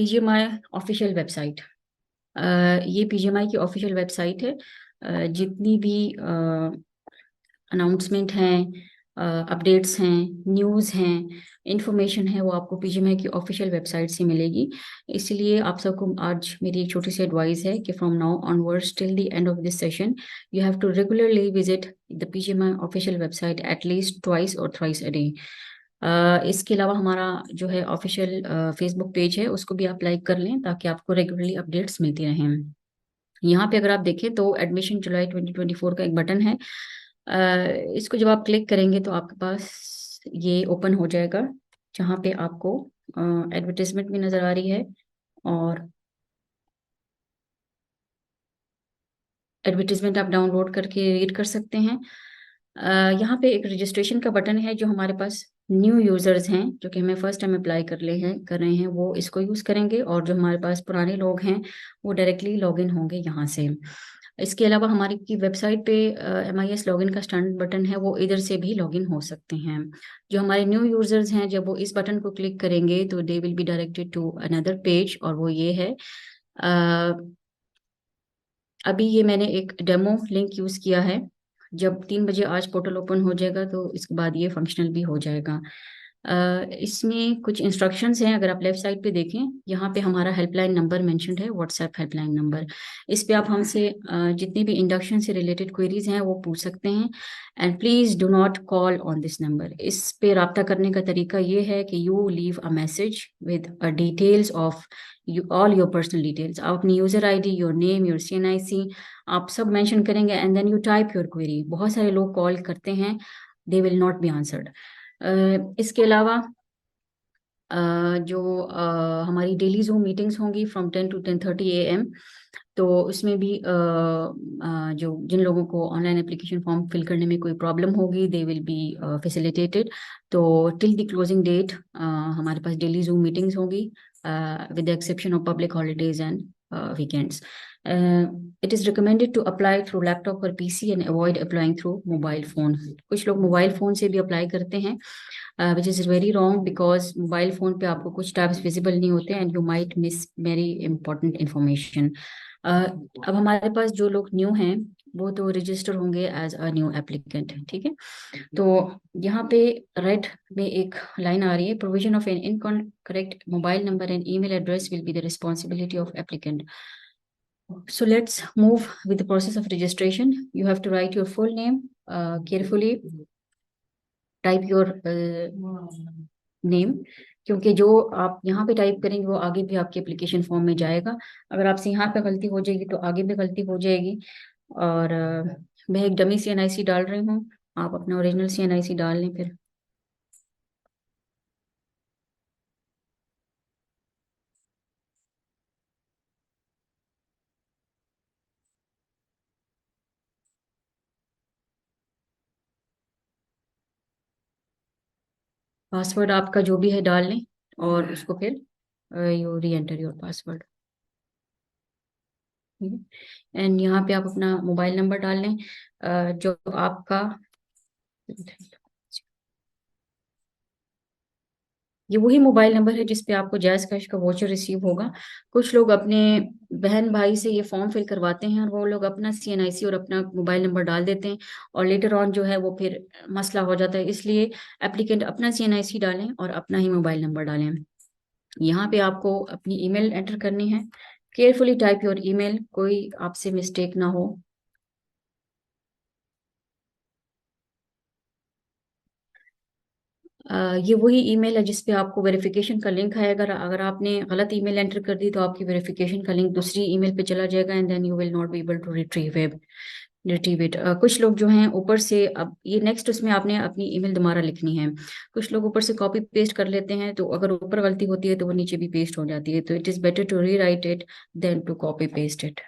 BGMI official website. ये BGMI की official website है। जितनी भी अनाउंसमेंट हैं, अपडेट्स हैं, न्यूज़ हैं, इंफॉर्मेशन है, वो आपको पीजीएमआई की ऑफिशियल वेबसाइट से मिलेगी। इसलिए आप सबको आज मेरी एक छोटी सी एडवाइस है कि from now onwards till the end of this session you have to regularly visit the PGMI official website at least twice और थ्राइस अ डे। इसके अलावा हमारा जो है ऑफिशियल फेसबुक पेज है, उसको भी आप लाइक कर लें ताकि आपको रेगुलरली अपडेट्स मिलती रहें। यहाँ पे अगर आप देखें तो एडमिशन जुलाई 2024 का एक बटन है। इसको जब आप क्लिक करेंगे तो आपके पास ये ओपन हो जाएगा, जहाँ पे आपको एडवर्टीजमेंट भी नज़र आ रही है और एडवर्टीजमेंट आप डाउनलोड करके रीड कर सकते हैं। यहाँ पे एक रजिस्ट्रेशन का बटन है। जो हमारे पास न्यू यूजर्स हैं, जो कि हमें फर्स्ट टाइम अप्लाई कर रहे हैं, वो इसको यूज करेंगे, और जो हमारे पास पुराने लोग हैं वो डायरेक्टली लॉगिन होंगे यहाँ से। इसके अलावा हमारी की वेबसाइट पे MIS लॉगिन का स्टैंडर्ड बटन है, वो इधर से भी लॉगिन हो सकते हैं। जो हमारे न्यू यूजर्स हैं, जब वो इस बटन को क्लिक करेंगे तो they will be directed to another page, और वो ये है। अभी ये मैंने एक डेमो लिंक यूज किया है। जब 3 बजे आज पोर्टल ओपन हो जाएगा तो इसके बाद ये फंक्शनल भी हो जाएगा। इसमें कुछ इंस्ट्रक्शंस हैं। अगर आप लेफ्ट साइड पे देखें, यहाँ पे हमारा हेल्पलाइन नंबर मेंशन्ड है, व्हाट्सएप हेल्पलाइन नंबर। इस पे आप हमसे जितनी भी इंडक्शन से रिलेटेड क्वेरीज हैं वो पूछ सकते हैं। And please do not call on this number. इस पे रब्ता करने का तरीका ये है कि you leave a message with details of all your personal details. आप अपनी user ID, your name, your CNIC आप सब मेंशन करेंगे, and then you type your query. बहुत सारे लोग कॉल करते हैं, they will not be answered. इसके अलावा जो हमारी डेली जूम मीटिंग्स होंगी फ्रॉम 10 to 10:30 AM, तो उसमें भी जो जिन लोगों को ऑनलाइन एप्लीकेशन फॉर्म फिल करने में कोई प्रॉब्लम होगी, दे विल बी फैसिलिटेटेड। तो टिल द क्लोजिंग डेट हमारे पास डेली जूम मीटिंग्स होगी with the exception of public holidays and weekends. It is recommended to apply through laptop or PC and avoid applying through mobile phone. कुछ लोग mobile phone से भी apply करते हैं, which is very wrong because mobile phone पे आपको कुछ tabs visible नहीं होते and you might miss very important information. अब हमारे पास जो लोग न्यू हैं वो तो रजिस्टर होंगे एज अ न्यू एप्लीकेंट, ठीक है। तो यहाँ पे रेड में एक लाइन आ रही है, provision of an incorrect mobile number and email address will be the responsibility of applicant. So let's move with the process of registration. You have to write your full name carefully, type your name, क्योंकि जो आप यहाँ पे type करेंगे वो आगे भी आपके एप्लीकेशन फॉर्म में जाएगा। अगर आपसे यहाँ पे गलती हो जाएगी तो आगे भी गलती हो जाएगी। और मैं एक डमी CNIC डाल रही हूँ, आप अपना ओरिजिनल CNIC डाल लें फिर। पासवर्ड आपका जो भी है डाल लें, और उसको फिर यू री एंटर योर पासवर्ड। ठीक है, एंड यहाँ पे आप अपना मोबाइल नंबर डाल लें, जो आपका, ये वही मोबाइल नंबर है जिसपे आपको जैज़ कैश का वोचर रिसीव होगा। कुछ लोग अपने बहन भाई से ये फॉर्म फिल करवाते हैं और वो लोग अपना CNIC और अपना मोबाइल नंबर डाल देते हैं, और लेटर ऑन जो है वो फिर मसला हो जाता है। इसलिए एप्लीकेंट अपना CNIC डालें और अपना ही मोबाइल नंबर डालें। यहाँ पे आपको अपनी ईमेल एंटर करनी है। केयरफुली टाइप योर ईमेल, कोई आपसे मिस्टेक ना हो। ये वही ईमेल है जिसपे आपको वेरिफिकेशन का लिंक है। अगर अगर आपने गलत ईमेल एंटर कर दी तो आपकी वेरिफिकेशन का लिंक दूसरी ईमेल पे चला जाएगा, and then you will not be able to retrieve it. कुछ लोग जो हैं ऊपर से, अब ये नेक्स्ट उसमें आपने अपनी ईमेल दोबारा लिखनी है। कुछ लोग ऊपर से कॉपी पेस्ट कर लेते हैं, तो अगर ऊपर गलती होती है तो वो नीचे भी पेस्ट हो जाती है। तो it is better to rewrite it then to copy paste it.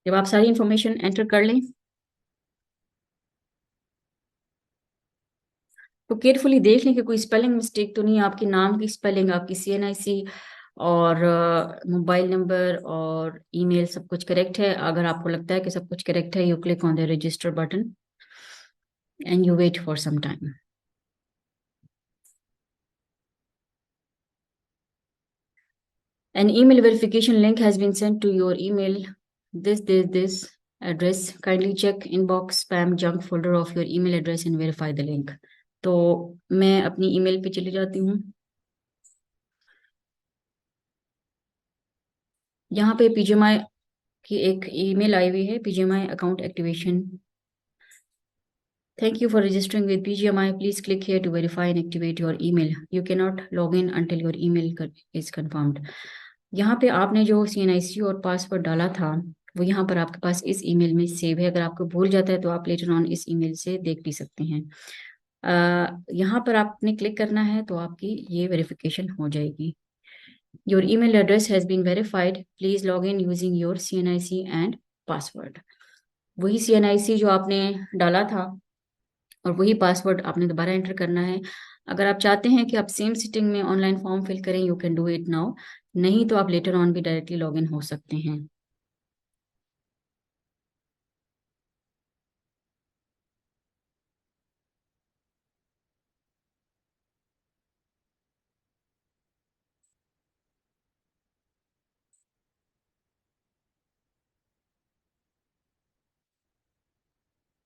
जब आप सारी इंफॉर्मेशन एंटर कर लें तो केयरफुली देख लें कि कोई स्पेलिंग मिस्टेक तो नहीं है। आपके नाम की स्पेलिंग, आपकी CNIC और मोबाइल नंबर और ईमेल सब कुछ करेक्ट है। अगर आपको लगता है कि सब कुछ करेक्ट है, you click on the register button and you wait for some time. An email verification link has been sent to your email. This address. Kindly check inbox, spam, junk folder of your email address and verify the link. तो मैं अपनी email पे चली जाती हूँ। यहाँ पे BGMI की एक ईमेल आई हुई है, BGMI account activation. Thank you for registering with PGMI. Please click here to verify and activate your email. You cannot log in until your email is confirmed. यहाँ पे आपने जो CNIC और पासवर्ड डाला था वो यहाँ पर आपके पास इस ईमेल में सेव है। अगर आपको भूल जाता है तो आप लेटर ऑन इस ईमेल से देख भी सकते हैं। यहाँ पर आपने क्लिक करना है तो आपकी ये वेरिफिकेशन हो जाएगी। Your email address has been verified. Please log in using your CNIC and password. वही CNIC जो आपने डाला था और वही पासवर्ड आपने दोबारा एंटर करना है। अगर आप चाहते हैं कि आप सेम सिटिंग में ऑनलाइन फॉर्म फिल करें, you can do it now. नहीं तो आप लेटर ऑन भी डायरेक्टली लॉग इन हो सकते हैं।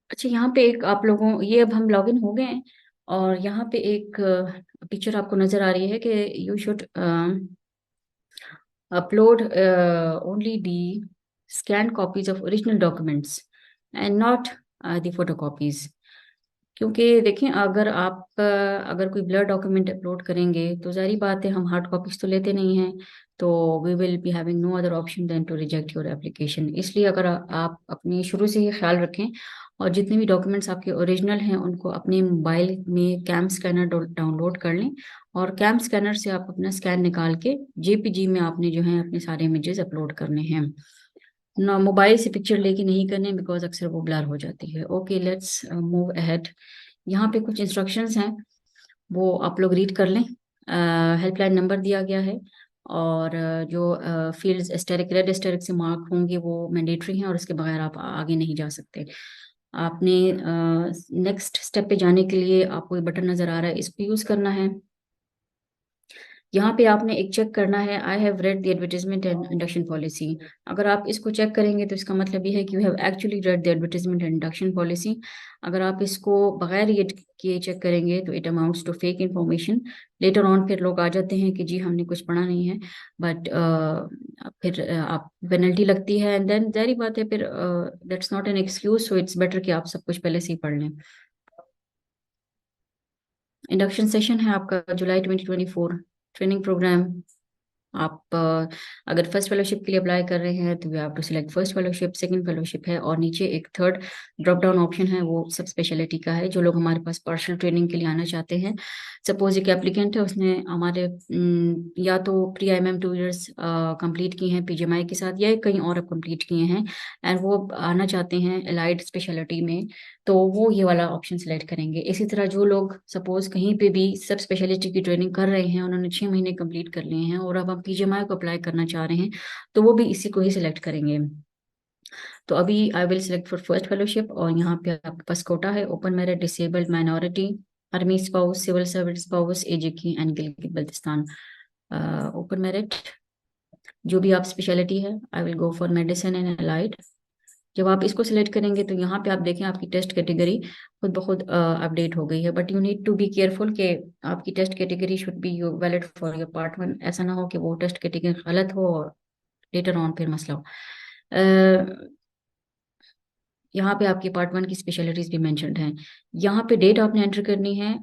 अच्छा, यहाँ पे एक आप लोगों ये अब हम लॉग इन हो गए हैं और यहाँ पे एक पिक्चर आपको नजर आ रही है कि you should upload only the scanned copies of original documents and not the photocopies। क्योंकि देखें, अगर कोई ब्लर डॉक्यूमेंट अपलोड करेंगे तो जारी बात है हम हार्ड कॉपीज तो लेते नहीं हैं। तो we will be having no other option then to reject your application. इसलिए अगर आप अपनी शुरू से ही ख्याल रखें और जितने भी डॉक्यूमेंट्स आपके ओरिजिनल हैं उनको अपने मोबाइल में कैम स्कैनर डाउनलोड कर लें और कैम स्कैनर से आप अपना स्कैन निकाल के जेपीजी में आपने जो है अपने सारे इमेजेस अपलोड करने हैं। ना मोबाइल से पिक्चर लेके नहीं करने, बिकॉज अक्सर वो ब्लर हो जाती है। Okay, let's move ahead. यहाँ पे कुछ इंस्ट्रक्शंस हैं, वो आप लोग रीड कर लें। हेल्पलाइन नंबर दिया गया है और जो फील्ड्स एस्टेरिक रेड एस्टेरिक से मार्क होंगे वो मैंडेटरी हैं और उसके बगैर आप आगे नहीं जा सकते। आपने नेक्स्ट स्टेप पे जाने के लिए आपको ये बटन नजर आ रहा है, इसको यूज करना है। यहाँ पे आपने एक चेक करना है, I have read the advertisement and induction policy. अगर आप इसको चेक करेंगे तो इसका मतलब ये है कि you have actually read the advertisement and induction policy. अगर आप इसको बगैर ये किए चेक करेंगे तो it amounts to fake information. Later on फिर लोग आ जाते हैं कि जी हमने कुछ पढ़ा नहीं है, बट फिर आप पेनल्टी लगती है एंड देन जारी बात है फिर that's not an excuse. So it's better कि आप सब कुछ पहले से ही पढ़ लें। इंडक्शन सेशन है आपका जुलाई 2024 ट्रेनिंग प्रोग्राम। आप अगर फर्स्ट फेलोशिप के लिए अप्लाई कर रहे हैं तो you have to select first fellowship, second fellowship है और नीचे एक थर्ड ड्रॉप डाउन ऑप्शन है, वो सब स्पेशलिटी का है। जो लोग हमारे पास पार्शल ट्रेनिंग के लिए आना चाहते हैं, सपोज एक एप्लीकेंट है, उसने हमारे या तो प्री IMM 2 years कंप्लीट किए हैं पीजीएमआई के साथ या कहीं और अब कंप्लीट किए हैं एंड वो आना चाहते हैं एलाइड स्पेशलिटी में, तो वो ये वाला ऑप्शन सेलेक्ट करेंगे। इसी तरह जो लोग सपोज कहीं पे भी सब स्पेशलिटी की ट्रेनिंग कर रहे हैं, उन्होंने 6 महीने कंप्लीट कर लिए हैं और अब आप पीजीएमआई को अप्लाई करना चाह रहे हैं, तो वो भी इसी को ही सिलेक्ट करेंगे। तो अभी I will select for first fellowship और यहाँ पे आपके पास कोटा है open merit, disabled, minority, army spouse, civil service spouse, A J K and Gilgit Baltistan. Open merit जो भी आप स्पेशलिटी है, I will go for medicine and allied. जब आप इसको सिलेक्ट करेंगे तो यहाँ पे आप देखें आपकी टेस्ट कैटेगरी खुद ब खुद अपडेट हो गई है, but you need to be careful कि आपकी test category should be valid for your part 1। ऐसा ना हो कि वो टेस्ट कैटेगरी गलत हो और लेटर ऑन फिर मसला हो। यहाँ पे आपकी पार्ट 1 की स्पेशलिटीज भी मेंशन्ड हैं। यहाँ पे डेट आपने एंटर करनी है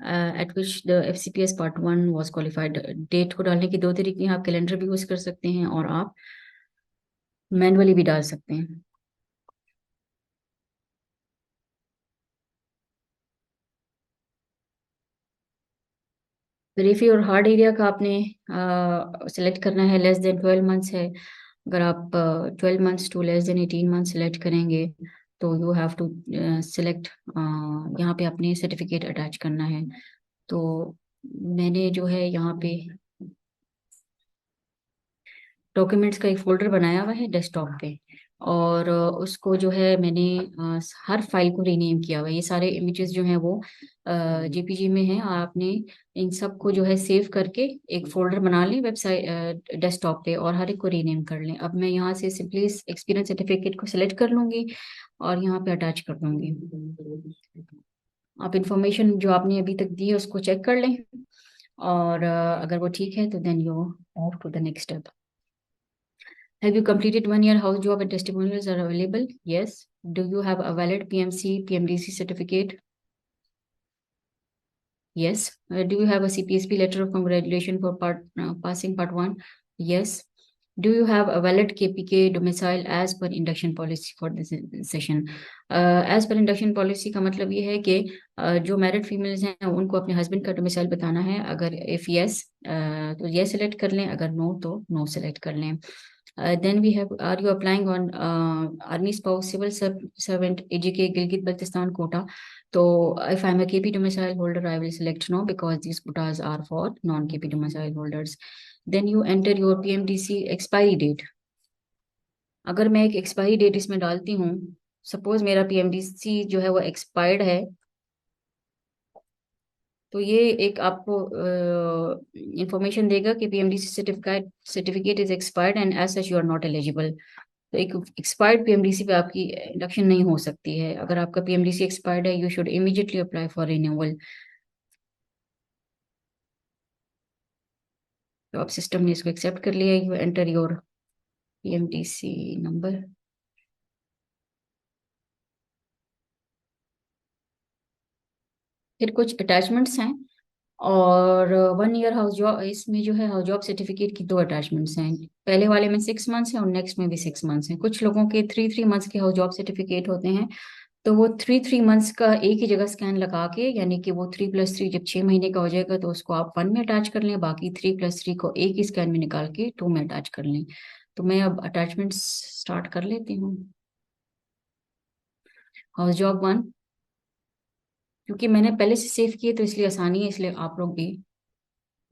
at which the FCPS part 1 was qualified. Date को डालने की दो तरीके हैं, आप कैलेंडर भी यूज कर सकते हैं और आप मैनुअली भी डाल सकते हैं। पेरिफेरी और हार्ड एरिया का आपने सेलेक्ट करना है, लेस देन 12 मंथ्स है। अगर आप 12 months to less than 18 months select करेंगे तो यू हैव टू सेलेक्ट, यहाँ पे अपने सर्टिफिकेट अटैच करना है। तो मैंने जो है यहाँ पे डॉक्यूमेंट्स का एक फोल्डर बनाया हुआ है डेस्कटॉप पे, और उसको जो है मैंने हर फाइल को रीनेम किया हुआ है। ये सारे इमेजेस जो हैं वो जेपीजी में हैं। आपने इन सब को जो है सेव करके एक फोल्डर बना लें वेबसाइट डेस्कटॉप पे, और हर एक को रीनेम कर लें। अब मैं यहाँ से सिंपली एक्सपीरियंस सर्टिफिकेट को सिलेक्ट कर लूंगी और यहाँ पे अटैच कर दूंगी। आप इंफॉर्मेशन जो आपने अभी तक दी है उसको चेक कर लें, और अगर वो ठीक है तो then you move to the next step. Have you completed 1 year house job and testimonials are available? Yes. Do you have a valid PMC, PMDC certificate? Yes. Do you have a CPSP letter of congratulation for passing part one? Yes. Do you have a valid KPK domicile as per induction policy for this session? As per induction policy का मतलब ये है कि जो married females हैं उनको अपने husband का डोमिसाइल बताना है। अगर इफ यस तो यस सेलेक्ट कर लें, अगर नो तो नो सेलेक्ट कर लें। Then we have, are you applying on Army Spouse Civil Servant AGK Gilgit Baltistan quota? So if I'm a KP domicile holder, I will select no because these quotas are for non-KP domicile holders. Then you enter your PMDC expiry date. अगर मैं एक expiry date इसमें डालती हूँ, suppose मेरा PMDC जो है वो एक्सपायर्ड है, तो ये एक आपको इंफॉर्मेशन देगा कि PMDC certificate is expired and as such you are not eligible. तो एक एक्सपायर्ड पीएमडीसी पे आपकी इंडक्शन नहीं हो सकती है। अगर आपका पीएमडीसी एक्सपायर्ड है, you should immediately apply for renewal. तो अब सिस्टम ने इसको एक्सेप्ट कर लिया। You enter your PMDC number. फिर कुछ अटैचमेंट्स हैं, और 1 year हाउस जॉब, इसमें जो है हाउस जॉब सर्टिफिकेट की 2 अटैचमेंट्स हैं। पहले वाले में 6 मंथ्स हैं और नेक्स्ट में भी 6 मंथ्स हैं। कुछ लोगों के 3 3 मंथ्स के हाउस जॉब सर्टिफिकेट होते हैं, तो वो 3 3 मंथ्स का एक ही जगह स्कैन लगा के, यानी कि वो 3+3 जब 6 महीने का हो जाएगा तो उसको आप 1 में अटैच कर लें, बाकी 3+3 को एक ही स्कैन में निकाल के 2 में अटैच कर लें। तो मैं अब अटैचमेंट स्टार्ट कर लेती हूँ। हाउस जॉब 1, क्योंकि मैंने पहले से सेव किए तो इसलिए आसानी है, इसलिए आप लोग भी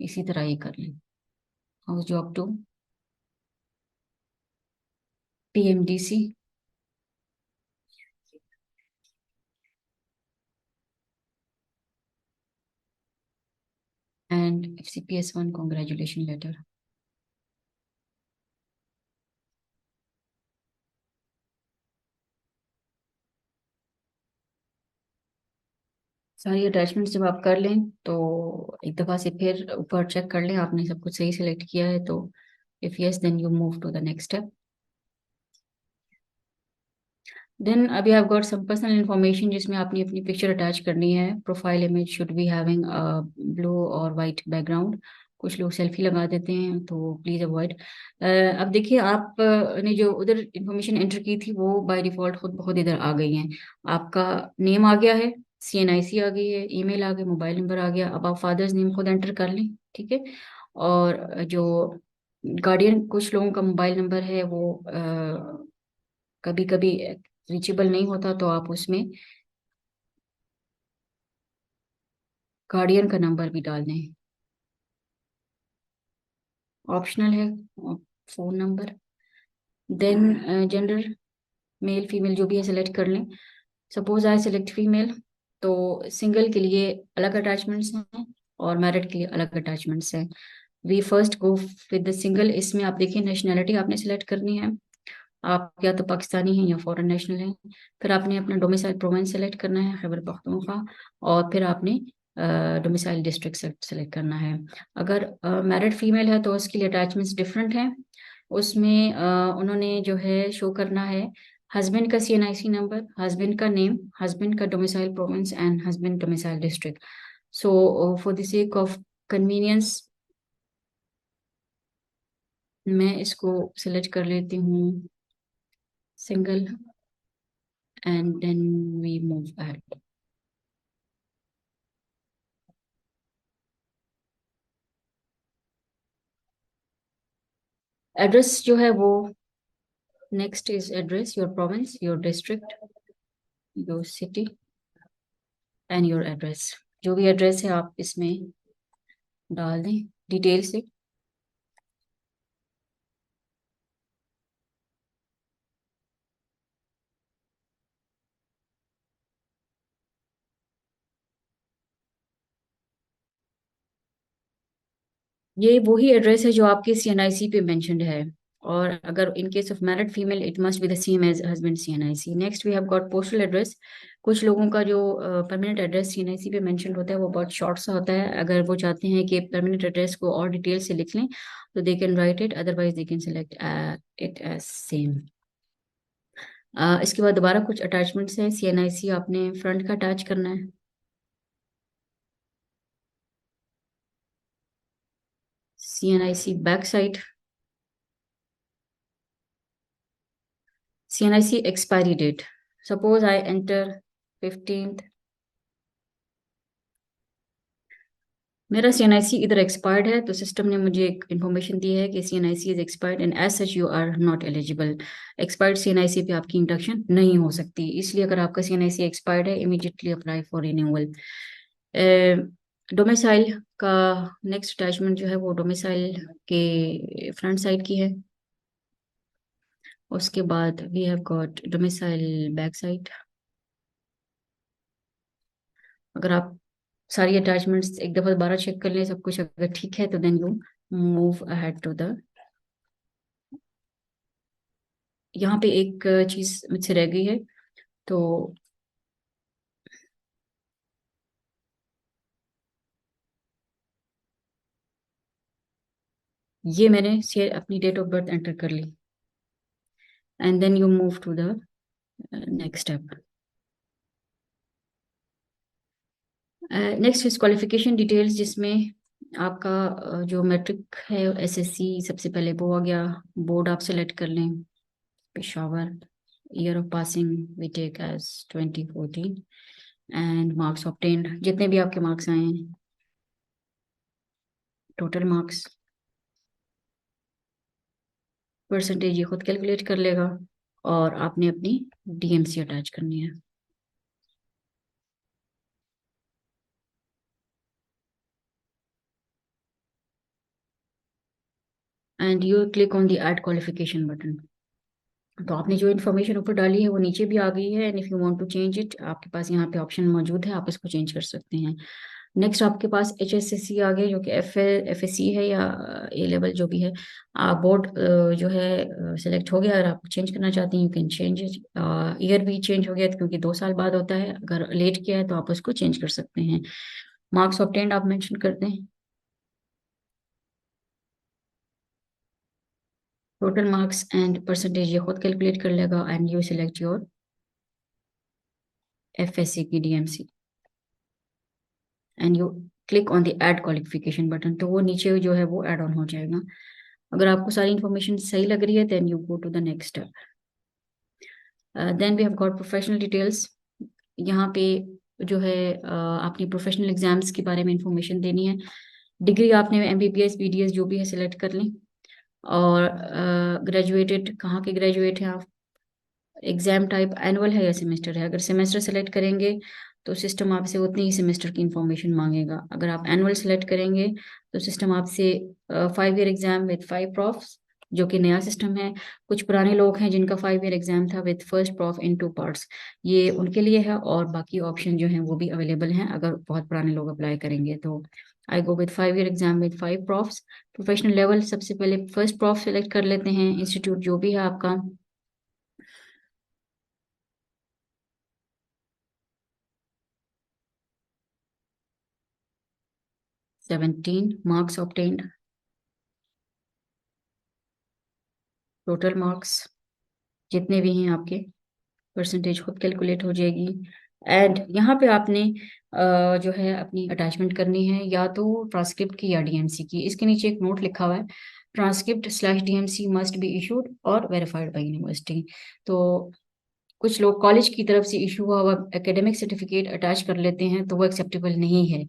इसी तरह ये कर लें। House job 2, PMDC and FCPS1 congratulation letter. सारी अटैचमेंट जब आप कर लें तो एक दफ़ा से फिर ऊपर चेक कर लें आपने सब कुछ सही सिलेक्ट किया है तो if yes then you move to the next step. Then अभी I got some personal information जिसमें आपने अपनी पिक्चर अटैच करनी है। Profile image should be having blue और वाइट बैकग्राउंड। कुछ लोग सेल्फी लगा देते हैं तो प्लीज अवॉइड। अब देखिए, आप ने जो उधर इन्फॉर्मेशन एंटर की थी वो बाय डिफॉल्ट खुद इधर आ गई हैं। आपका नेम आ गया है, CNIC आ गई है, ईमेल आ गया, मोबाइल नंबर आ गया। अब आप फादर्स नेम खुद एंटर कर लें, ठीक है। और जो गार्डियन, कुछ लोगों का मोबाइल नंबर है वो कभी कभी रीचेबल नहीं होता, तो आप उसमें गार्डियन का नंबर भी डाल दें, ऑप्शनल है phone number. Then gender, male female जो भी है सिलेक्ट कर लें। सपोज आई सिलेक्ट फीमेल, तो सिंगल के लिए अलग अटैचमेंट्स हैं और मैरिड के लिए अलग अटैचमेंट्स हैं। We first go with the single. इसमें आप देखिए नेशनैलिटी आपने सेलेक्ट करनी है, आप या तो पाकिस्तानी हैं या फॉरेन नेशनल हैं। फिर आपने अपना डोमिसाइल प्रोविंस सेलेक्ट करना है, खैबर पख्तूनख्वा, और फिर आपने डोमिसाइल डिस्ट्रिक्ट सेलेक्ट करना है। अगर मैरिड फीमेल है तो उसके लिए अटैचमेंट्स डिफरेंट हैं। उसमें उन्होंने जो है शो करना है हस्बैंड का CNIC नंबर, हस्बैंड का नेम, हस्बैंड का domicile province and husband domicile district. So for the sake of convenience मैं इसको सिलेक्ट कर लेती हूँ single, and then we move ahead. Address जो है वो, next is address, your province, your district, your city and your address. जो भी एड्रेस है आप इसमें डाल दें डिटेल से। ये वही एड्रेस है जो आपके सीएनआईसी पे मेंशन्ड है, और अगर in case of married female it must be the same as husband CNIC. Next we have got postal address. कुछ लोगों का जो परमानेंट एड्रेस सीएनआईसी पे मेंशन्ड होता है वो बहुत शॉर्ट सा होता है। अगर वो चाहते हैं कि परमानेंट एड्रेस को और डिटेल से लिख लें तो they can write it, otherwise they can select it as same. इसके बाद दोबारा कुछ अटैचमेंट्स हैं। सीएनआईसी आपने फ्रंट का अटैच करना है, CNIC back side, CNIC expiry date. Suppose I enter 15th, मेरा CNIC इधर एक्सपायर्ड है, तो सिस्टम ने मुझे एक इन्फॉर्मेशन दी है कि CNIC is expired and as such you are not eligible. Expired CNIC पे आपकी इंडक्शन नहीं हो सकती, इसलिए अगर आपका CNIC एक्सपायर्ड है immediately apply for renewal. Domicile का नेक्स्ट अटैचमेंट जो है वो डोमिसाइल के फ्रंट साइड की है। उसके बाद we have got domicile back side. अगर आप सारी अटैचमेंट्स एक दफा दोबारा चेक कर लें, सब कुछ अगर ठीक है तो then you move ahead to the. यहाँ पे एक चीज मुझसे रह गई है, तो ये मैंने से अपनी डेट ऑफ बर्थ एंटर कर ली, and then you move to the next step. Next is qualification details, जिसमें आपका जो मैट्रिक है एसएससी सबसे पहले वो आ गया। बोर्ड आप सेलेक्ट कर लें, Peshawar. Year of passing we take as 2014, and marks obtained, जितने भी आपके मार्क्स आए हैं, टोटल मार्क्स। परसेंटेज ये खुद कैलकुलेट कर लेगा, और आपने अपनी डीएमसी अटैच करनी है। And you click on the add qualification button. तो आपने जो इन्फॉर्मेशन ऊपर डाली है वो नीचे भी आ गई है, and if you want to change it आपके पास यहाँ पे ऑप्शन मौजूद है, आप इसको चेंज कर सकते हैं। नेक्स्ट आपके पास HSSC आ गया, जो कि FSC है या A लेवल जो भी है। बोर्ड जो है सिलेक्ट हो गया। अगर आप चेंज करना चाहते हैं you can change it. Year भी चेंज हो गया क्योंकि 2 साल बाद होता है, अगर लेट किया है तो आप उसको चेंज कर सकते हैं। मार्क्स ऑब्टेन्ड आप मेंशन करते हैं, टोटल मार्क्स एंड परसेंटेज ये खुद कैलकुलेट कर लेगा, and you select your FSC की DMC, and you click on the add qualification button, तो वो नीचे जो है वो ऐड ऑन हो जाएगा। अगर आपको सारी इंफॉर्मेशन सही लग रही है then you go to the next step. Then we have got professional details. यहाँ पे जो है आपने प्रोफेशनल एग्जाम्स के बारे में इंफॉर्मेशन देनी है। डिग्री आपने MBBS BDS जो भी है सिलेक्ट कर लें, और ग्रेजुएटेड कहाँ के ग्रेजुएट हैं आप। एग्जाम टाइप एनुअल है या सेमेस्टर है। अगर सेमेस्टर सेलेक्ट करेंगे तो सिस्टम आपसे उतनी ही सेमेस्टर की इंफॉर्मेशन मांगेगा। अगर आप एनुअल सेलेक्ट करेंगे तो सिस्टम आपसे 5 ईयर एग्जाम विद 5 प्रॉफ्स, जो कि नया सिस्टम है। कुछ पुराने लोग हैं जिनका 5 ईयर एग्जाम था with first prof in 2 parts, ये उनके लिए है, और बाकी ऑप्शन जो हैं वो भी अवेलेबल हैं अगर बहुत पुराने लोग अप्लाई करेंगे तो। I go with 5 year exam with 5 profs. Professional level सबसे पहले फर्स्ट प्रॉफ सेलेक्ट कर लेते हैं, इंस्टीट्यूट जो भी है आपका। 17 मार्क्स ऑब्टेन्ड, टोटल मार्क्स जितने भी हैं आपके, परसेंटेज खुद कैलकुलेट हो जाएगी। एंड यहाँ पे आपने जो है अपनी अटैचमेंट करनी है, या तो ट्रांसक्रिप्ट की या DMC की। इसके नीचे एक नोट लिखा हुआ है, ट्रांसक्रिप्ट/DMC मस्ट बी इशूड और वेरीफाइड बाई यूनिवर्सिटी। तो कुछ लोग कॉलेज की तरफ से इशू हुआ हुआ एकेडमिक सर्टिफिकेट अटैच कर लेते हैं, तो वो एक्सेप्टेबल नहीं है।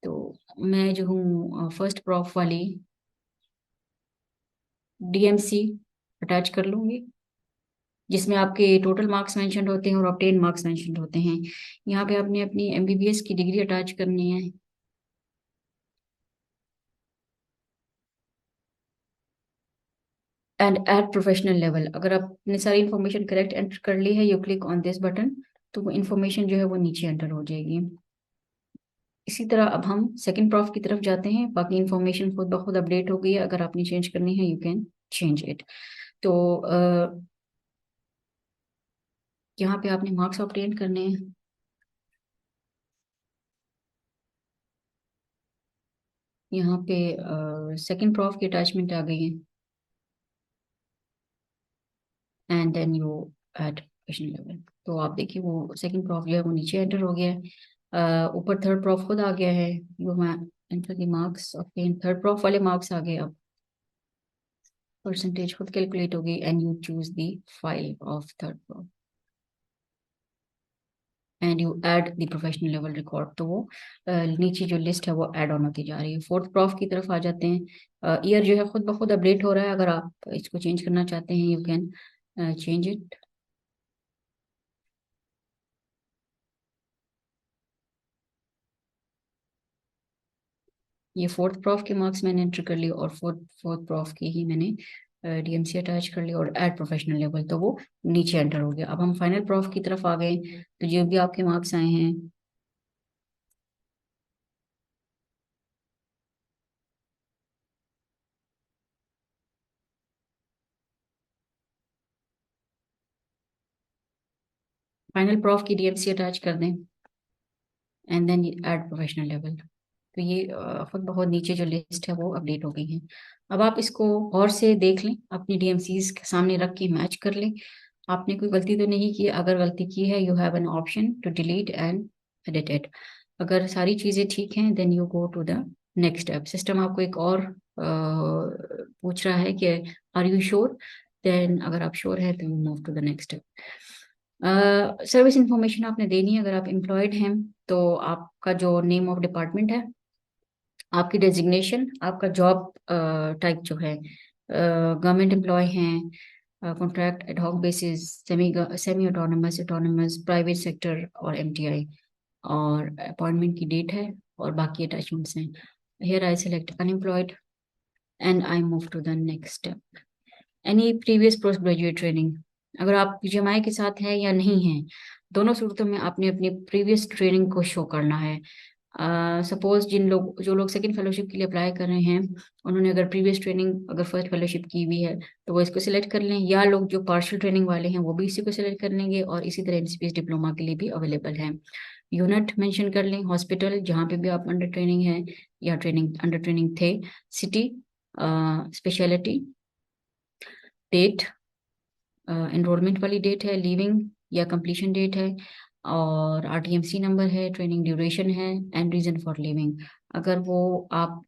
तो मैं जो हूँ फर्स्ट प्रॉफ वाली DMC अटैच कर लूंगी, जिसमें आपके टोटल मार्क्स मेंशन होते हैं और ऑब्टेन मार्क्स मेंशन होते हैं। यहाँ पे आपने अपनी MBBS की डिग्री अटैच करनी है, एंड एट प्रोफेशनल लेवल। अगर आपने सारी इन्फॉर्मेशन करेक्ट एंटर कर ली है, you click on this button, तो वो इन्फॉर्मेशन जो है वो नीचे एंटर हो जाएगी। इसी तरह अब हम सेकंड प्रॉफ की तरफ जाते हैं। बाकी इंफॉर्मेशन खुद ब खुद अपडेट हो गई है, अगर आपने चेंज करनी है यू कैन चेंज इट। तो यहाँ पे आपने मार्क्स ऑब्टेन करने हैं। यहाँ पे सेकंड प्रॉफ की अटैचमेंट आ गई है and then you add question level. तो आप देखिए वो सेकंड प्रॉफ जो है वो नीचे एंटर हो गया है, ऊपर थर्ड प्रॉफ खुद आ गया है। You enter the marks of third prof वाले मार्क्स आ गए। अब परसेंटेज खुद कैलकुलेट होगी and you choose the file of third prof and you add the professional level record. तो वो नीचे जो लिस्ट है वो ऐड ऑन होती जा रही है। फोर्थ प्रॉफ की तरफ आ जाते हैं। ईयर जो है खुद ब खुद अपडेट हो रहा है, अगर आप इसको चेंज करना चाहते हैं यू कैन चेंज इट। ये फोर्थ प्रॉफ के मार्क्स मैंने एंटर कर लिए और फोर्थ फोर्थ प्रॉफ की ही मैंने डीएमसी अटैच कर लिया और ऐड प्रोफेशनल लेवल, तो वो नीचे एंटर हो गया। अब हम फाइनल प्रॉफ की तरफ आ गए, तो जो भी आपके मार्क्स आए हैं फाइनल प्रॉफ की डीएमसी अटैच कर दें and then add professional level. तो ये खुद बहुत नीचे जो लिस्ट है वो अपडेट हो गई है। अब आप इसको और से देख लें, अपनी डीएमसीज के सामने रख के मैच कर लें। आपने कोई गलती तो नहीं की? अगर गलती की है you have an option to delete and edit it. अगर सारी चीज़ें ठीक हैं then you go to the next step. System आपको एक और पूछ रहा है कि आर यू श्योर, देन अगर आप श्योर है तो you move to the next step. Service information आपने देनी है। अगर आप एम्प्लॉयड हैं तो आपका जो नेम ऑफ डिपार्टमेंट है, आपकी डेजिग्नेशन, आपका जॉब टाइप जो है, गवर्नमेंट एम्प्लॉय हैं, contract, ad hoc basis, semi semi autonomous, autonomous, private sector और एमटीआई, और अपॉइंटमेंट की डेट है और बाकी अटैचमेंट्स हैं। Here I select unemployed and I move to the next step. Any previous post graduate training, अगर आप पीजीएमआई के साथ है या नहीं है, दोनों सूरतों में आपने अपनी प्रीवियस ट्रेनिंग को शो करना है। सपोज जो लोग सेकंड फेलोशिप के लिए अप्लाई कर रहे हैं, उन्होंने अगर प्रीवियस ट्रेनिंग अगर फर्स्ट फेलोशिप की हुई है तो वो इसको सिलेक्ट कर लें, या लोग जो पार्शियल ट्रेनिंग वाले हैं वो भी इसी को सिलेक्ट कर लेंगे। और इसी तरह एमसीपीएस डिप्लोमा के लिए भी अवेलेबल है। यूनिट मेंशन कर लें, हॉस्पिटल जहाँ पे भी आप अंडर ट्रेनिंग है या ट्रेनिंग अंडर ट्रेनिंग थे, सिटी, स्पेशलिटी, डेट, एनरोलमेंट वाली डेट है, लीविंग या कंप्लीशन डेट है, और आरटीएमसी नंबर है, ट्रेनिंग ड्यूरेशन है एंड रीजन फॉर लीविंग। अगर वो आप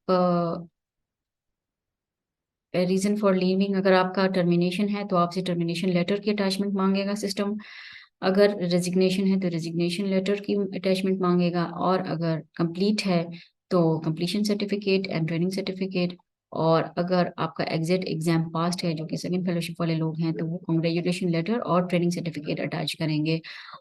रीजन फॉर लीविंग अगर आपका टर्मिनेशन है तो आपसे टर्मिनेशन लेटर की अटैचमेंट मांगेगा सिस्टम। अगर रेजिग्नेशन है तो रेजिग्नेशन लेटर की अटैचमेंट मांगेगा, और अगर कंप्लीट है तो completion certificate and training certificate. और अगर आपका एग्जिट एग्जाम पास्ट है, जो कि सेकंड फेलोशिप वाले लोग हैं, तो वो कॉन्ग्रेचुलेशन लेटर और ट्रेनिंग सर्टिफिकेट अटैच करेंगे।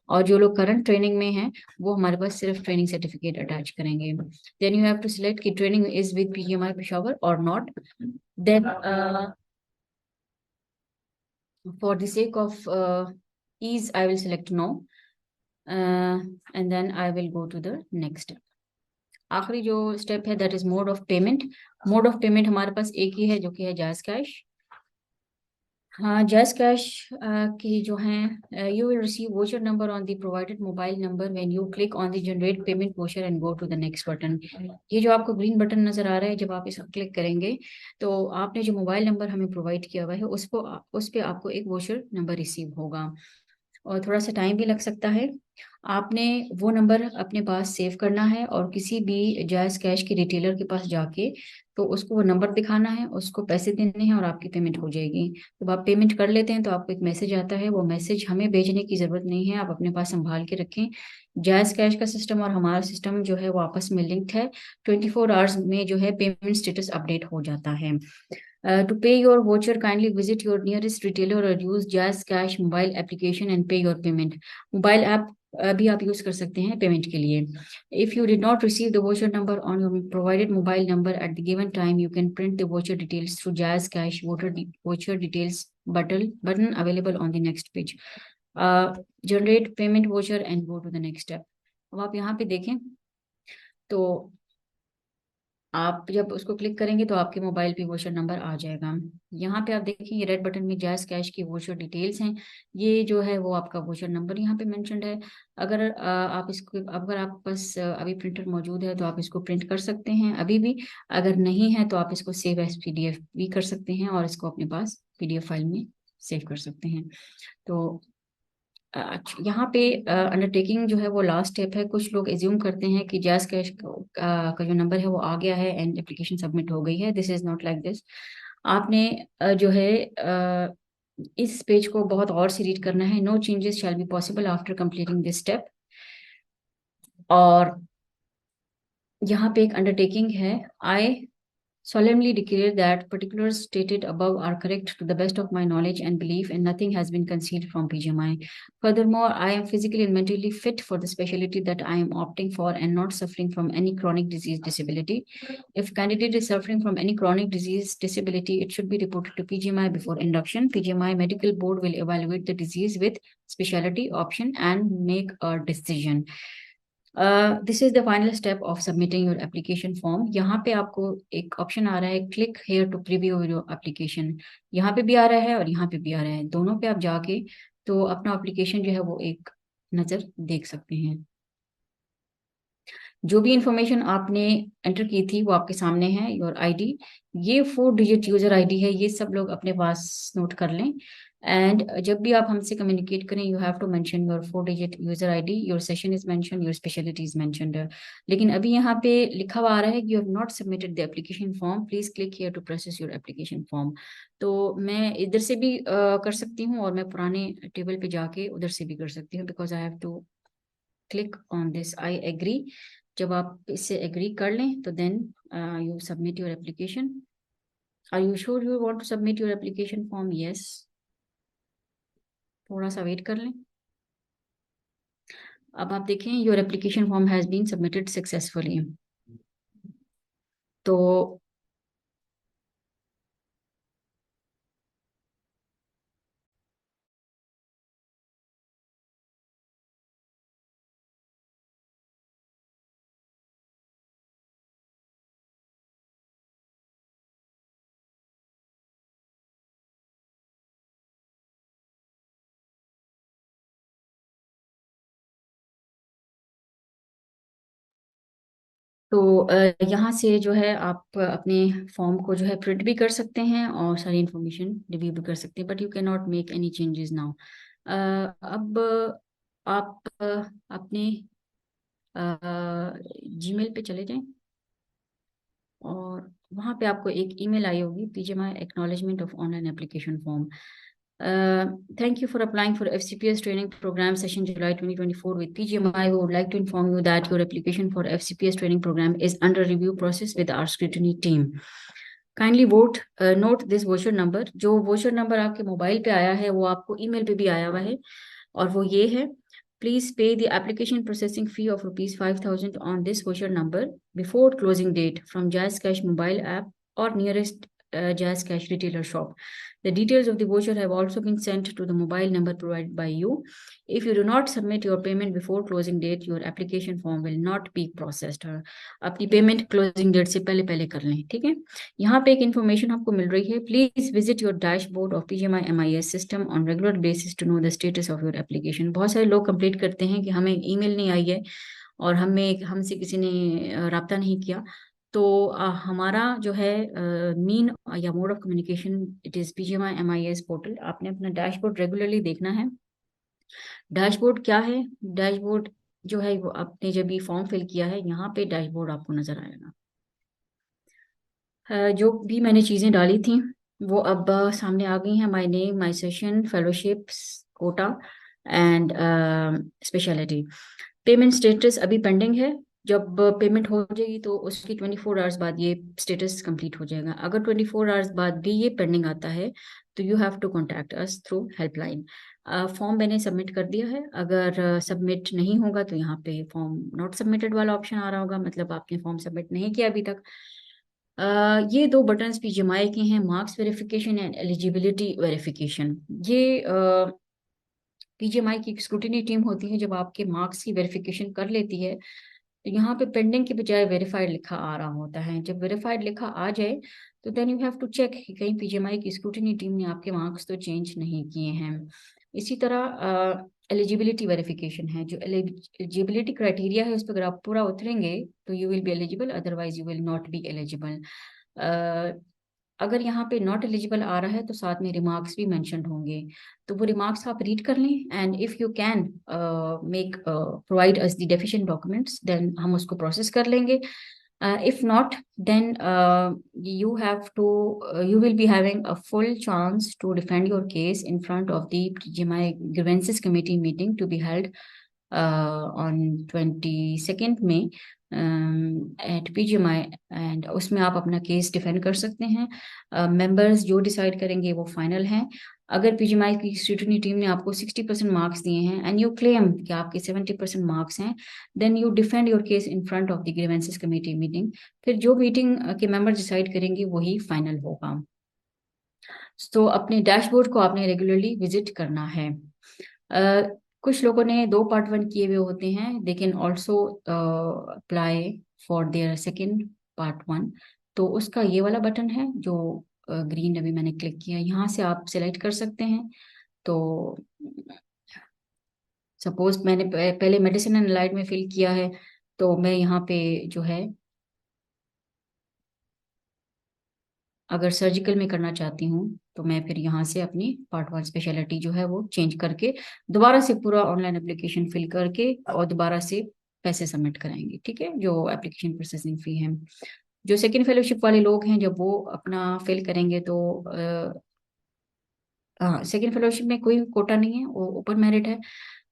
और जो लोग करंट ट्रेनिंग में हैं वो हमारे पास सिर्फ ट्रेनिंग सर्टिफिकेट अटैच करेंगे। Then you have to select कि training is with PGMI Peshawar और not. Then, for the sake of ease, I will select no, and then I will go to the next step. आखिरी जो step है that is mode of payment. Mode of payment हमारे पास एक ही है जो कि है जायज कैश। हाँ, जैस कैश की जो है, you will receive voucher number on the provided mobile number when you click on the generate payment voucher and go to the next button. ये जो आपको ग्रीन बटन नजर आ रहा है, जब आप इस क्लिक करेंगे तो आपने जो मोबाइल नंबर हमें प्रोवाइड किया हुआ है उस पे आपको एक वोचर नंबर रिसीव होगा, और थोड़ा सा टाइम भी लग सकता है। आपने वो नंबर अपने पास सेव करना है और किसी भी जायज कैश के रिटेलर के पास जाके तो उसको वो नंबर दिखाना है, उसको पैसे देने हैं और आपकी पेमेंट हो जाएगी। जब आप पेमेंट कर लेते हैं तो आपको एक मैसेज आता है, वो मैसेज हमें भेजने की जरूरत नहीं है, आप अपने पास संभाल के रखें। जायज कैश का सिस्टम और हमारा सिस्टम जो है वो आपस में लिंक्ड है। 24 आवर्स में जो है पेमेंट स्टेटस अपडेट हो जाता है। To pay your voucher, kindly visit your nearest retailer or use Jazz Cash mobile application and pay your payment. Mobile app भी आप यूज कर सकते हैं पेमेंट के लिए। If you did not receive the voucher number on your provided mobile number at the given time, you can print the voucher details through Jazz Cash voucher details button available on the next page. Generate payment voucher and go to the next step. अब आप यहाँ पे देखें तो आप जब उसको click करेंगे तो आपके मोबाइल पे वोचर नंबर आ जाएगा। यहाँ पे आप देखिए ये रेड बटन में जैज़ कैश की वोचर डिटेल्स हैं। ये जो है वो आपका वोचर नंबर यहाँ पे मेंशन्ड है। अगर आप इसको, अगर आप पास अभी प्रिंटर मौजूद है तो आप इसको प्रिंट कर सकते हैं अभी भी। अगर नहीं है तो आप इसको सेव एज पीडीएफ भी कर सकते हैं और इसको अपने पास पीडीएफ फाइल में सेव कर सकते हैं। तो अच्छा, यहाँ पे अंडरटेकिंग जो है वो लास्ट स्टेप है। कुछ लोग एज्यूम करते हैं कि जैज़ कैश का जो नंबर है वो आ गया है एंड एप्लीकेशन सबमिट हो गई है। This is not like this. आपने जो है इस पेज को बहुत और से रीड करना है। No changes shall be possible after completing this step. और यहाँ पे एक अंडरटेकिंग है, I solemnly declare that particulars stated above are correct to the best of my knowledge and belief, and nothing has been concealed from PGMI. Furthermore, I am physically and mentally fit for the specialty that I am opting for and not suffering from any chronic disease disability. If candidate is suffering from any chronic disease disability, it should be reported to PGMI before induction. PGMI medical board will evaluate the disease with specialty option and make a decision. This is the final step of submitting your application form. यहाँ पे आपको एक option आ रहा है, click here to preview your application. यहाँ पे भी आ रहा है और यहाँ पे भी आ रहा है, दोनों पे आप जाके तो अपना एप्लीकेशन जो है वो एक नज़र देख सकते हैं। जो भी इंफॉर्मेशन आपने एंटर की थी वो आपके सामने है। योर आईडी, ये 4 डिजिट यूजर आईडी है, ये सब लोग अपने पास नोट कर लें। एंड जब भी आप हमसे कम्युनिकेट करें, you have to mention your 4 digit user ID, your session is mention, your speciality is mentioned. लेकिन अभी यहाँ पे लिखा हुआ आ रहा है कि you have not submitted the application form, please click here to process your application form. तो मैं इधर से भी कर सकती हूँ और मैं पुराने टेबल पे जाके उधर से भी कर सकती हूँ, because I have to click on this I agree. जब आप इससे एग्री कर लें तो then you submit your application. Are you sure you want to submit your application form? Yes, थोड़ा सा वेट कर लें। अब आप देखें your application form has been submitted successfully. तो यहाँ से जो है आप अपने फॉर्म को जो है प्रिंट भी कर सकते हैं और सारी इंफॉर्मेशन रिव्यू भी कर सकते हैं, but you can not make any changes now. अब आप अपने जीमेल पे चले जाएं और वहाँ पे आपको एक ईमेल आई होगी, BGMI acknowledgement of online application form. Thank you for applying for FCPS training program session July 2024 with PGMI. We would like to inform you that your application for FCPS training program is under review process with our scrutiny team. Kindly note this voucher number. जो voucher number आपके mobile पे आया है वो आपको email पे भी आया हुआ है और वो ये है, please pay the application processing fee of rupees 5,000 on this voucher number before closing date from Jazz Cash mobile app or nearest Jazz Cash retailer shop. The details of the voucher have also been sent to the mobile number provided by you. If you do not submit your payment before closing date, your application form will not be processed. अपनी payment closing date से पहले पहले कर लें, ठीक है। यहाँ पे एक इन्फॉर्मेशन आपको मिल रही है, please visit your dashboard of PGMI MIS system on regular basis to know the status of your application. बहुत सारे लोग कंप्लेंट करते हैं कि हमें ईमेल नहीं आई है और हमसे किसी ने राब्ता नहीं किया। तो हमारा जो है मीन या mode of communication, it is BGMI MIS portal. आपने अपना डैशबोर्ड रेगुलरली देखना है। डैशबोर्ड क्या है? डैशबोर्ड जो है वो आपने जब भी फॉर्म फिल किया है, यहाँ पे डैशबोर्ड आपको नजर आएगा। जो भी मैंने चीज़ें डाली थी वो अब सामने आ गई हैं। My name, my session, fellowships, quota and speciality. Payment status अभी पेंडिंग है। जब पेमेंट हो जाएगी तो उसकी 24 आवर्स बाद ये स्टेटस कंप्लीट हो जाएगा। अगर 24 आवर्स बाद भी ये पेंडिंग आता है तो you have to contact us through helpline. Form मैंने सबमिट कर दिया है। अगर सबमिट नहीं होगा तो यहाँ पे फॉर्म नॉट सबमिटेड वाला ऑप्शन आ रहा होगा, मतलब आपने फॉर्म सबमिट नहीं किया अभी तक। ये दो बटन्स पीजीएमआई के हैं, marks verification and eligibility verification. ये पीजीएमआई की स्क्रूटिनी टीम होती है, जब आपके मार्क्स की वेरिफिकेशन कर लेती है तो यहाँ पे पेंडिंग के बजाय वेरीफाइड लिखा आ रहा होता है। जब वेरीफाइड लिखा आ जाए तो then you have to check कि कहीं पीजीएमआई की स्क्रूटिनी टीम ने आपके मार्क्स तो चेंज नहीं किए हैं। इसी तरह एलिजिबिलिटी वेरिफिकेशन है, जो एलिजिबिलिटी क्राइटेरिया है उस पर अगर आप पूरा उतरेंगे तो you will be eligible, otherwise you will not be eligible. अगर यहाँ पे नॉट एलिजिबल आ रहा है तो साथ में रिमार्क्स भी मेंशन्ड होंगे, तो वो रिमार्क्स आप रीड कर लें and if you can make provide us the deficient documents then हम उसको प्रोसेस कर लेंगे। If not, then you will be having a full chance to defend your case in front of the PGMI grievances committee meeting to be held on 22nd May at PGMI, and उसमें आप अपना case defend कर सकते हैं। Members जो decide करेंगे वो final है। अगर पीजीएमआई की स्क्रूटनी टीम ने आपको 60% मार्क्स दिए हैं एंड यू क्लेम कि आपके 70% मार्क्स हैं, then you defend your case in front of the grievances committee meeting. फिर जो मीटिंग के मेंबर डिसाइड करेंगे वही फाइनल होगा। तो अपने डैशबोर्ड को आपने रेगुलरली विजिट करना है। कुछ लोगों ने 2 पार्ट 1 किए हुए होते हैं, they can also apply for their second part 1। तो उसका ये वाला बटन है जो ग्रीन अभी मैंने क्लिक किया, यहाँ से आप सिलेक्ट कर सकते हैं। तो सपोज मैंने पहले मेडिसिन एंड लाइट में फिल किया है, तो मैं यहाँ पे जो है अगर सर्जिकल में करना चाहती हूँ तो मैं फिर यहाँ से अपनी पार्ट 1 स्पेशलिटी जो है वो चेंज करके दोबारा से पूरा ऑनलाइन एप्लीकेशन फिल करके और दोबारा से पैसे सबमिट कराएंगे, ठीक है, जो एप्लीकेशन प्रोसेसिंग फी है। जो सेकेंड फेलोशिप वाले लोग हैं जब वो अपना फिल करेंगे तो हाँ, सेकेंड फेलोशिप में कोई कोटा नहीं है, वो ओपन मेरिट है।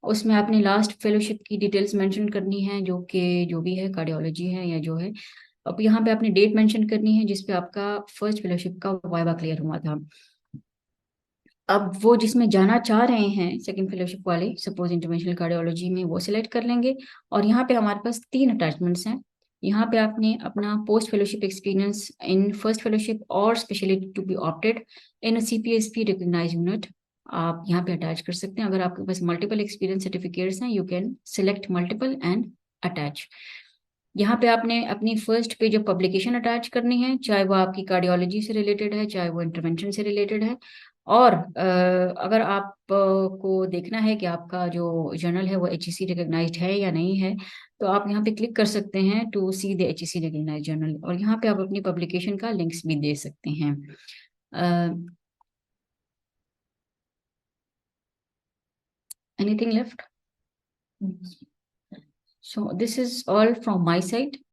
उसमें आपने लास्ट फेलोशिप की डिटेल्स मेंशन करनी है, जो कि जो भी है कार्डियोलॉजी है या जो है। अब यहाँ पे आपने डेट मेंशन करनी है जिसपे आपका फर्स्ट फेलोशिप का वाइवा क्लियर हुआ था। अब वो जिसमें जाना चाह रहे हैं सेकंड फेलोशिप वाले, सपोज इंटरवेंशनल कार्डियोलॉजी में, वो सिलेक्ट कर लेंगे। और यहाँ पे हमारे पास 3 अटैचमेंट्स हैं। यहाँ पे आपने अपना post fellowship experience in first fellowship और speciality to be opted in CPSP recognised unit आप यहाँ पे अटैच कर सकते हैं। अगर आपके पास मल्टीपल एक्सपीरियंस सर्टिफिकेट्स हैं, you can select multiple and attach. यहाँ पे आपने अपनी first page of publication attach करनी है, चाहे वो आपकी कार्डियोलॉजी से रिलेटेड है, चाहे वो इंटरवेंशन से रिलेटेड है। और अगर आप को देखना है कि आपका जो जर्नल है वो HEC रिकग्नाइज्ड है या नहीं है, तो आप यहाँ पे क्लिक कर सकते हैं to see the HEC recognised journal, और यहाँ पे आप अपनी पब्लिकेशन का लिंक्स भी दे सकते हैं। Anything left? So this is all from my side.